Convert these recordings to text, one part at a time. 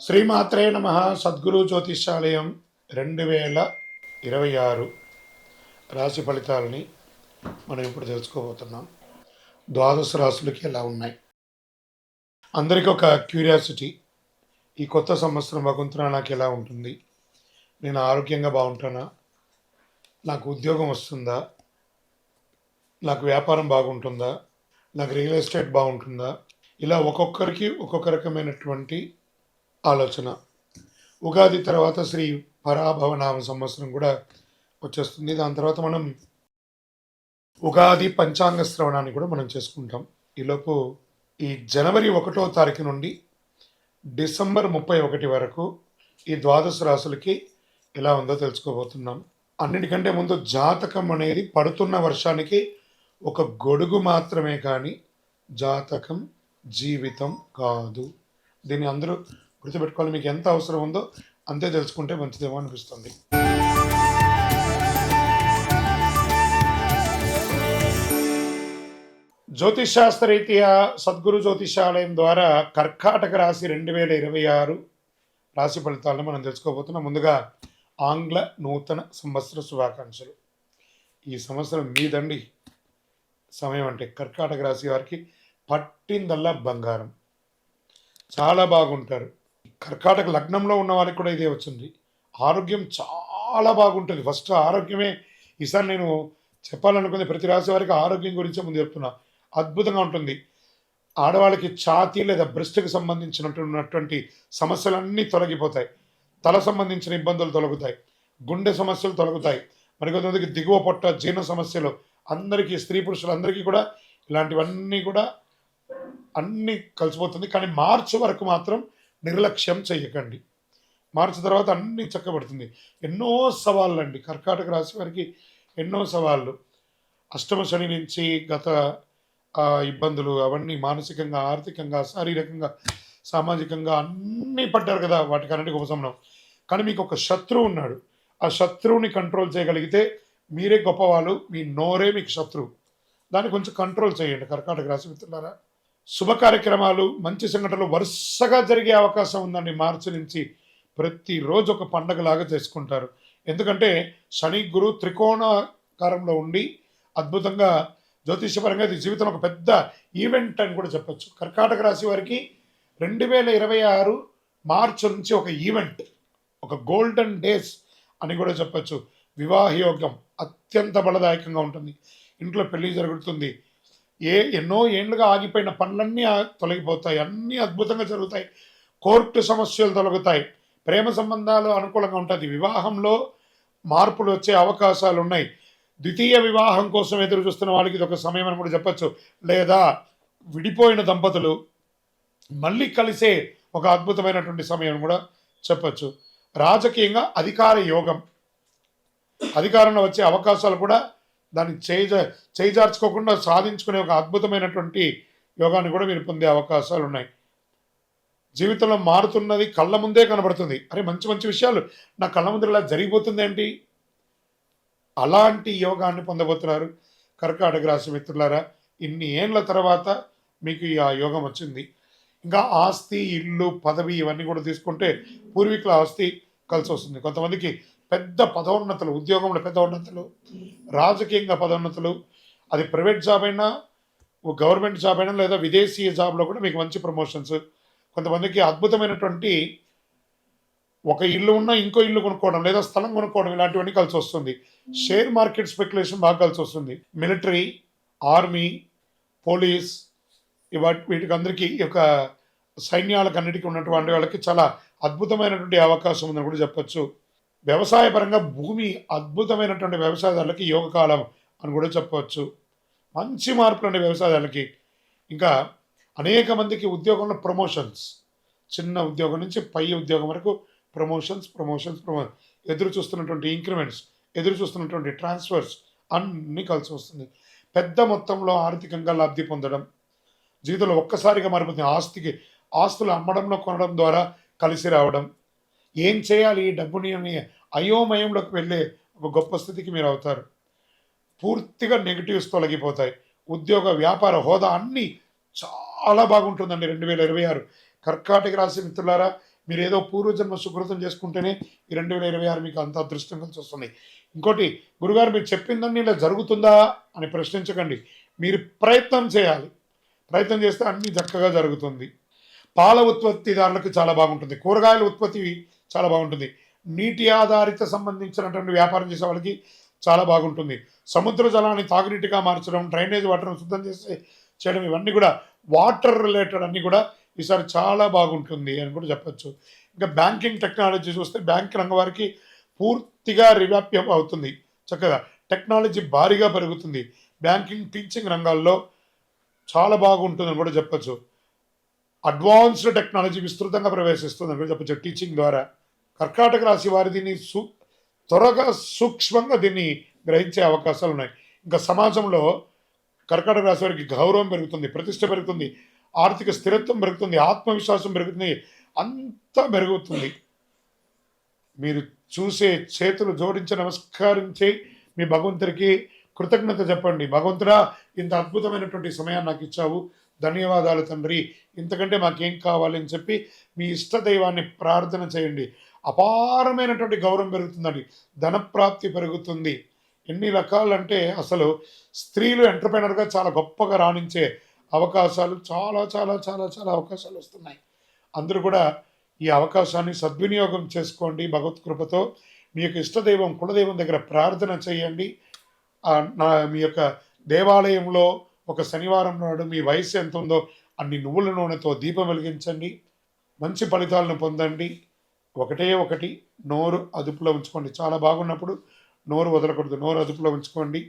శ్రీమాత్రే నమ. సద్గురు జ్యోతిష్యాలయం 2026 రాశి ఫలితాలని మనం ఇప్పుడు తెలుసుకోబోతున్నాం. ద్వాదశ రాశులకి ఎలా ఉన్నాయి? అందరికీ ఒక క్యూరియాసిటీ, ఈ కొత్త సంవత్సరం భగవంతున నాకు ఎలా ఉంటుంది? నేను ఆరోగ్యంగా బాగుంటానా? నాకు ఉద్యోగం వస్తుందా? నాకు వ్యాపారం బాగుంటుందా? నాకు రియల్ ఎస్టేట్ బాగుంటుందా? ఇలా ఒక్కొక్కరికి ఒక్కొక్క రకమైనటువంటి ఆలోచన. ఉగాది తర్వాత శ్రీ పరాభవనామ సంవత్సరం కూడా వచ్చేస్తుంది. దాని తర్వాత మనం ఉగాది పంచాంగ శ్రవణాన్ని కూడా మనం చేసుకుంటాం. ఈలోపు ఈ జనవరి 1వ తారీఖు నుండి డిసెంబర్ 31 వరకు ఈ ద్వాదశ రాశులకి ఎలా ఉందో తెలుసుకోబోతున్నాం. అన్నిటికంటే ముందు జాతకం అనేది పడుతున్న వర్షానికి ఒక గొడుగు మాత్రమే, కానీ జాతకం జీవితం కాదు. దీన్ని అందరూ గుర్తుపెట్టుకోవాలి. మీకు ఎంత అవసరం ఉందో అంతే తెలుసుకుంటే మంచిదేమో అనిపిస్తుంది. జ్యోతిష్ శాస్త్రరీత్యా సద్గురు జ్యోతిషాలయం ద్వారా కర్కాటక రాశి 2026 రాశి ఫలితాలను మనం తెలుసుకోబోతున్నాం. ముందుగా ఆంగ్ల నూతన సంవత్సర శుభాకాంక్షలు. ఈ సంవత్సరం మీదండి. సమయం అంటే కర్కాటక రాశి వారికి పట్టిందల్లా బంగారం. చాలా బాగుంటారు. కర్కాటక లగ్నంలో ఉన్న వాళ్ళకి కూడా ఇదే వచ్చింది. ఆరోగ్యం చాలా బాగుంటుంది. ఫస్ట్ ఆరోగ్యమే ఈసారి నేను చెప్పాలనుకుంది. ప్రతి రాశి వారికి ఆరోగ్యం గురించే ముందు చెప్తున్నా. అద్భుతంగా ఉంటుంది. ఆడవాళ్ళకి ఛాతీ లేదా బ్రెస్ట్కి సంబంధించినటువంటి సమస్యలన్నీ తొలగిపోతాయి. తల సంబంధించిన ఇబ్బందులు తొలగుతాయి. గుండె సమస్యలు తొలగుతాయి. మరికొంతమందికి దిగువ పొట్ట జీర్ణ సమస్యలు, అందరికీ స్త్రీ పురుషులందరికీ కూడా ఇలాంటివన్నీ కూడా అన్నీ కలిసిపోతుంది. కానీ మార్చి వరకు మాత్రం నిర్లక్ష్యం చేయకండి. మార్చి తర్వాత అన్నీ చక్కబడుతుంది. ఎన్నో సవాళ్ళు అండి కర్కాటక రాశి వారికి, ఎన్నో సవాళ్ళు. అష్టమ శని నుంచి గత ఇబ్బందులు అవన్నీ మానసికంగా, ఆర్థికంగా, శారీరకంగా, సామాజికంగా అన్నీ పడ్డారు కదా. వాటికన్నిటికీ ఉపశమనం. కానీ మీకు ఒక శత్రువు ఉన్నాడు. ఆ శత్రువుని కంట్రోల్ చేయగలిగితే మీరే గొప్పవాళ్ళు. మీ నోరే మీకు శత్రువు. దాన్ని కొంచెం కంట్రోల్ చేయండి కర్కాటక రాశి మిత్రులారా. శుభ కార్యక్రమాలు, మంచి సంఘటనలు వరుసగా జరిగే అవకాశం ఉందండి. మార్చి నుంచి ప్రతిరోజు ఒక పండగలాగా చేసుకుంటారు. ఎందుకంటే శని గురు త్రికోణాకారంలో ఉండి అద్భుతంగా జ్యోతిషపరంగా ఇది జీవితం ఒక పెద్ద ఈవెంట్ అని కూడా చెప్పచ్చు. కర్కాటక రాశి వారికి 2026 మార్చి నుంచి ఒక ఈవెంట్, ఒక గోల్డెన్ డేస్ అని కూడా చెప్పచ్చు. వివాహ యోగం అత్యంత బలదాయకంగా ఉంటుంది. ఇంట్లో పెళ్లి జరుగుతుంది. ఎన్నో ఏళ్ళుగా ఆగిపోయిన పనులన్నీ తొలగిపోతాయి. అన్నీ అద్భుతంగా జరుగుతాయి. కోర్టు సమస్యలు తొలగుతాయి. ప్రేమ సంబంధాలు అనుకూలంగా ఉంటుంది. వివాహంలో మార్పులు వచ్చే అవకాశాలు ఉన్నాయి. ద్వితీయ వివాహం కోసం ఎదురు చూస్తున్న వాళ్ళకి ఇది ఒక సమయం అని కూడా చెప్పచ్చు. లేదా విడిపోయిన దంపతులు మళ్ళీ కలిసే ఒక అద్భుతమైనటువంటి సమయం కూడా చెప్పచ్చు. రాజకీయంగా అధికార యోగం, అధికారంలో వచ్చే అవకాశాలు కూడా దాన్ని చేజార్చుకోకుండా సాధించుకునే ఒక అద్భుతమైనటువంటి యోగాన్ని కూడా మీరు పొందే అవకాశాలు ఉన్నాయి. జీవితంలో మారుతున్నది కళ్ళ ముందే కనబడుతుంది. అరే మంచి మంచి విషయాలు నా కళ్ళ ముందు ఇలా జరిగిపోతుంది ఏంటి? అలాంటి యోగాన్ని పొందబోతున్నారు కర్కాటక రాశి మిత్రులారా. ఇన్ని ఏళ్ళ తర్వాత మీకు ఆ యోగం వచ్చింది. ఇంకా ఆస్తి, ఇల్లు, పదవి ఇవన్నీ కూడా తీసుకుంటే పూర్వీకుల ఆస్తి కలిసి వస్తుంది. కొంతమందికి పెద్ద పదోన్నతులు, ఉద్యోగంలో పదోన్నతులు, రాజకీయంగా పదోన్నతులు, అది ప్రైవేట్ జాబ్ అయినా, గవర్నమెంట్ జాబ్ అయినా, లేదా విదేశీయ జాబ్లో కూడా మీకు మంచి ప్రమోషన్స్. కొంతమందికి అద్భుతమైనటువంటి ఒక ఇల్లు ఉన్నా ఇంకో ఇల్లు కొనుక్కోవడం, లేదా స్థలం కొనుక్కోవడం, ఇలాంటివన్నీ కలిసి వస్తుంది. షేర్ మార్కెట్ స్పెక్యులేషన్ బాగా కలిసి వస్తుంది. మిలిటరీ, ఆర్మీ, పోలీస్, వీటికి అందరికీ ఈ యొక్క సైన్యాలకు అన్నిటికీ ఉన్నటువంటి వాళ్ళకి చాలా అద్భుతమైనటువంటి అవకాశం ఉందని కూడా చెప్పచ్చు. వ్యవసాయపరంగా భూమి అద్భుతమైనటువంటి వ్యవసాయదారులకి యోగకాలం అని కూడా చెప్పవచ్చు. మంచి మార్పులు అండి వ్యవసాయదారులకి. ఇంకా అనేక మందికి ఉద్యోగంలో ప్రమోషన్స్, చిన్న ఉద్యోగం నుంచి పై ఉద్యోగం వరకు ప్రమోషన్స్, ఎదురు చూస్తున్నటువంటి ఇంక్రిమెంట్స్, ఎదురు చూస్తున్నటువంటి ట్రాన్స్ఫర్స్ అన్నీ కలిసి వస్తుంది. పెద్ద మొత్తంలో ఆర్థికంగా లబ్ధి పొందడం, జీవితంలో ఒక్కసారిగా మారిపోతుంది. ఆస్తులు అమ్మడంలో కొనడం ద్వారా కలిసి రావడం. ఏం చేయాలి ఈ డబ్బుని అని అయోమయంలోకి వెళ్ళే ఒక గొప్ప స్థితికి మీరు అవుతారు. పూర్తిగా నెగిటివ్స్ తొలగిపోతాయి. ఉద్యోగ, వ్యాపార హోదా అన్నీ చాలా బాగుంటుందండి 2026. కర్కాటక రాశి మిత్రులారా, మీరు ఏదో పూర్వజన్మ సుకృతం చేసుకుంటేనే ఈ 2026 మీకు అంత అదృష్టం కలిసి వస్తుంది. ఇంకోటి, గురుగారు మీరు చెప్పిందన్నీ ఇలా జరుగుతుందా అని ప్రశ్నించకండి. మీరు ప్రయత్నం చేయాలి. ప్రయత్నం చేస్తే అన్నీ చక్కగా జరుగుతుంది. పాల ఉత్పత్తిదారులకు చాలా బాగుంటుంది. కూరగాయల ఉత్పత్తి చాలా బాగుంటుంది. నీటి ఆధారిత సంబంధించినటువంటి వ్యాపారం చేసే వాళ్ళకి చాలా బాగుంటుంది. సముద్ర జలాన్ని తాగునీటిగా మార్చడం, డ్రైనేజ్ వాటర్ను శుద్ధం చేయడం, ఇవన్నీ కూడా వాటర్ రిలేటెడ్ అన్నీ కూడా ఈసారి చాలా బాగుంటుంది అని కూడా చెప్పచ్చు. ఇంకా బ్యాంకింగ్ టెక్నాలజీ చూస్తే బ్యాంక్ రంగం వారికి పూర్తిగా రివ్యాప్యం అవుతుంది. చక్కగా టెక్నాలజీ భారీగా పెరుగుతుంది. బ్యాంకింగ్, టీచింగ్ రంగాల్లో చాలా బాగుంటుందని కూడా చెప్పచ్చు. అడ్వాన్స్డ్ టెక్నాలజీ విస్తృతంగా ప్రవేశిస్తుందని కూడా చెప్పచ్చు టీచింగ్ ద్వారా. కర్కాటక రాశి వారి దీన్ని త్వరగా సూక్ష్మంగా దీన్ని గ్రహించే అవకాశాలు ఉన్నాయి. ఇంకా సమాజంలో కర్కాటక రాశి వారికి గౌరవం పెరుగుతుంది, ప్రతిష్ట పెరుగుతుంది, ఆర్థిక స్థిరత్వం పెరుగుతుంది, ఆత్మవిశ్వాసం పెరుగుతుంది, అంతా పెరుగుతుంది. మీరు చూసే చేతులు జోడించి నమస్కరించి మీ భగవంతుడికి కృతజ్ఞత చెప్పండి. భగవంతుడా, ఇంత అద్భుతమైనటువంటి సమయాన్ని నాకు ఇచ్చావు, ధన్యవాదాలు తండ్రి, ఇంతకంటే మాకేం కావాలి అని చెప్పి మీ ఇష్ట దైవాన్ని ప్రార్థన చేయండి. అపారమైనటువంటి గౌరవం పెరుగుతుందండి, ధనప్రాప్తి పెరుగుతుంది. ఎన్ని రకాలంటే అసలు స్త్రీలు ఎంటర్ప్రైనర్గా చాలా గొప్పగా రాణించే అవకాశాలు చాలా చాలా చాలా చాలా అవకాశాలు వస్తున్నాయి. అందరూ కూడా ఈ అవకాశాన్ని సద్వినియోగం చేసుకోండి. భగవత్ కృపతో మీ యొక్క ఇష్టదైవం, కులదైవం దగ్గర ప్రార్థన చేయండి. మీ యొక్క దేవాలయంలో ఒక శనివారం నాడు మీ వయసు ఎంత ఉందో అన్ని నువ్వుల నూనెతో దీపం వెలిగించండి. మంచి ఫలితాలను పొందండి. ఒకటి నోరు అదుపులో ఉంచుకోండి. చాలా బాగున్నప్పుడు నోరు వదలకూడదు, నోరు అదుపులో ఉంచుకోండి.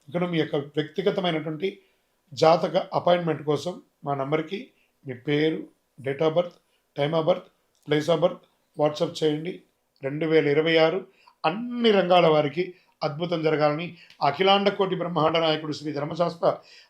ఇక్కడ మీ యొక్క వ్యక్తిగతమైనటువంటి జాతక అపాయింట్మెంట్ కోసం మా నంబర్కి మీ పేరు, date of birth, time of birth, place of birth WhatsApp చేయండి. 2026 అన్ని రంగాల వారికి అద్భుతం జరగాలని అఖిలాండ కోటి బ్రహ్మాండ నాయకుడు శ్రీ ధర్మశాస్త్ర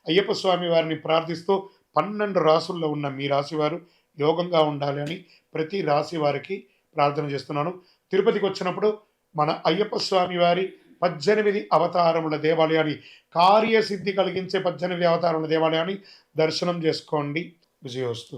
అయ్యప్ప స్వామి వారిని ప్రార్థిస్తూ 12 రాసుల్లో ఉన్న మీ రాశి వారు యోగంగా ఉండాలి అని ప్రతి రాశి వారికి ప్రార్థన చేస్తున్నాను. తిరుపతికి వచ్చినప్పుడు మన అయ్యప్ప స్వామి వారి 18 అవతారముల దేవాలయాన్ని, కార్యసిద్ధి కలిగించే 18 అవతారముల దేవాలయాన్ని దర్శనం చేసుకోండి. విజయోస్తు.